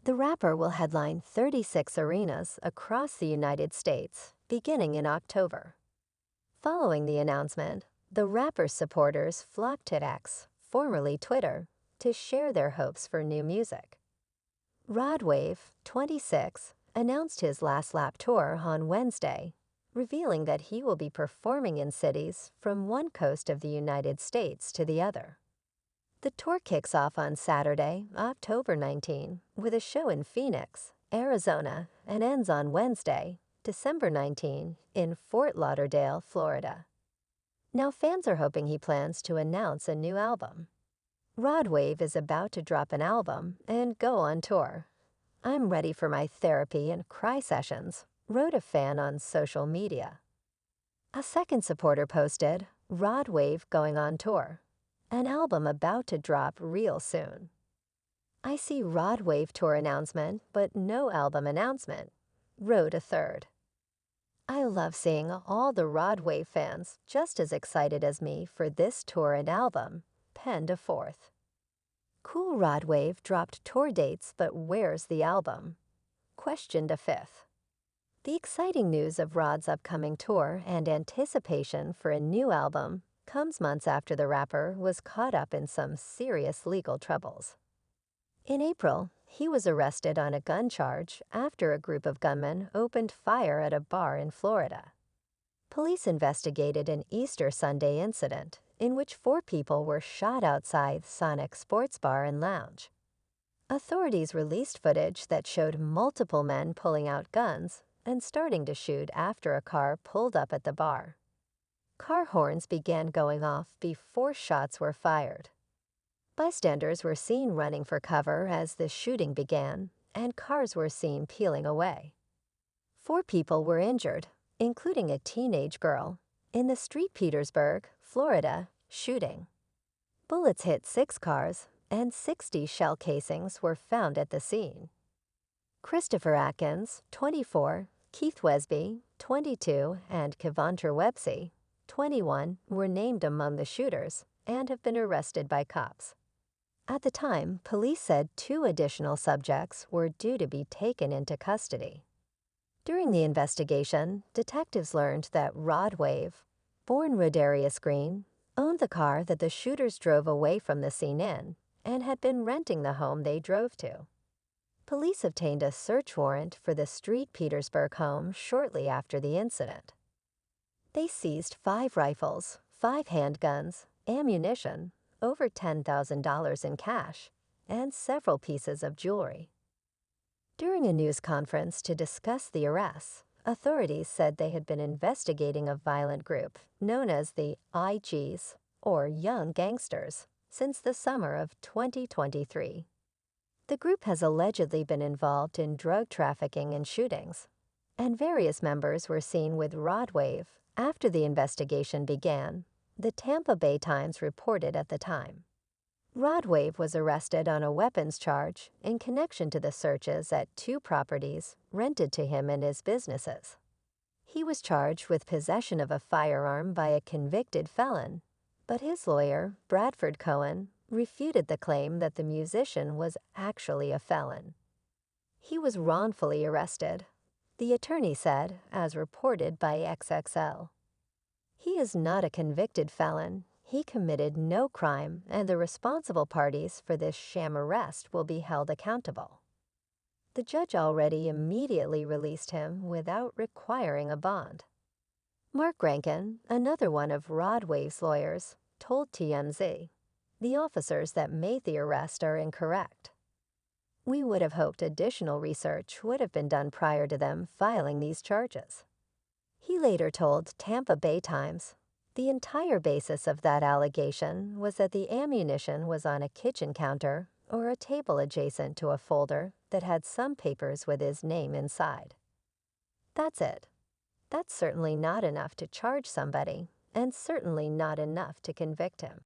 The rapper will headline 36 arenas across the United States, beginning in October. Following the announcement, the rapper's supporters flocked to X, formerly Twitter, to share their hopes for new music. Rod Wave, 26, announced his Last Lap tour on Wednesday, revealing that he will be performing in cities from one coast of the United States to the other. The tour kicks off on Saturday, October 19, with a show in Phoenix, Arizona, and ends on Wednesday, December 19, in Fort Lauderdale, Florida. Now fans are hoping he plans to announce a new album. Rod Wave is about to drop an album and go on tour. "I'm ready for my therapy and cry sessions," wrote a fan on social media. A second supporter posted, "Rod Wave going on tour. An album about to drop real soon. I see Rod Wave tour announcement, but no album announcement," wrote a third. "I love seeing all the Rod Wave fans just as excited as me for this tour and album," penned a fourth. "Cool Rod Wave dropped tour dates, but where's the album?" questioned a fifth. The exciting news of Rod's upcoming tour and anticipation for a new album comes months after the rapper was caught up in some serious legal troubles. In April, he was arrested on a gun charge after a group of gunmen opened fire at a bar in Florida. Police investigated an Easter Sunday incident in which 4 people were shot outside Sonic Sports Bar and Lounge. Authorities released footage that showed multiple men pulling out guns and starting to shoot after a car pulled up at the bar. Car horns began going off before shots were fired. Bystanders were seen running for cover as the shooting began, and cars were seen peeling away. 4 people were injured, including a teenage girl, in the St. Petersburg, Florida, shooting. Bullets hit 6 cars, and 60 shell casings were found at the scene. Christopher Atkins, 24, Keith Wesby, 22, and Kevontra Websey, 21, were named among the shooters and have been arrested by cops. At the time, police said 2 additional subjects were due to be taken into custody. During the investigation, detectives learned that Rod Wave, born Rodarius Green, owned the car that the shooters drove away from the scene in and had been renting the home they drove to. Police obtained a search warrant for the St. Petersburg home shortly after the incident. They seized 5 rifles, 5 handguns, ammunition, over $10,000 in cash, and several pieces of jewelry. During a news conference to discuss the arrests, authorities said they had been investigating a violent group known as the IGs, or Young Gangsters, since the summer of 2023. The group has allegedly been involved in drug trafficking and shootings, and various members were seen with Rod Wave after the investigation began, the Tampa Bay Times reported at the time. Rod Wave was arrested on a weapons charge in connection to the searches at 2 properties rented to him and his businesses. He was charged with possession of a firearm by a convicted felon, but his lawyer, Bradford Cohen, refuted the claim that the musician was actually a felon. He was wrongfully arrested, the attorney said, as reported by XXL. He is not a convicted felon. He committed no crime, and the responsible parties for this sham arrest will be held accountable. The judge already immediately released him without requiring a bond. Mark Rankin, another one of Rod Wave's lawyers, told TMZ, "The officers that made the arrest are incorrect. We would have hoped additional research would have been done prior to them filing these charges." He later told Tampa Bay Times, "The entire basis of that allegation was that the ammunition was on a kitchen counter or a table adjacent to a folder that had some papers with his name inside. That's it. That's certainly not enough to charge somebody, and certainly not enough to convict him."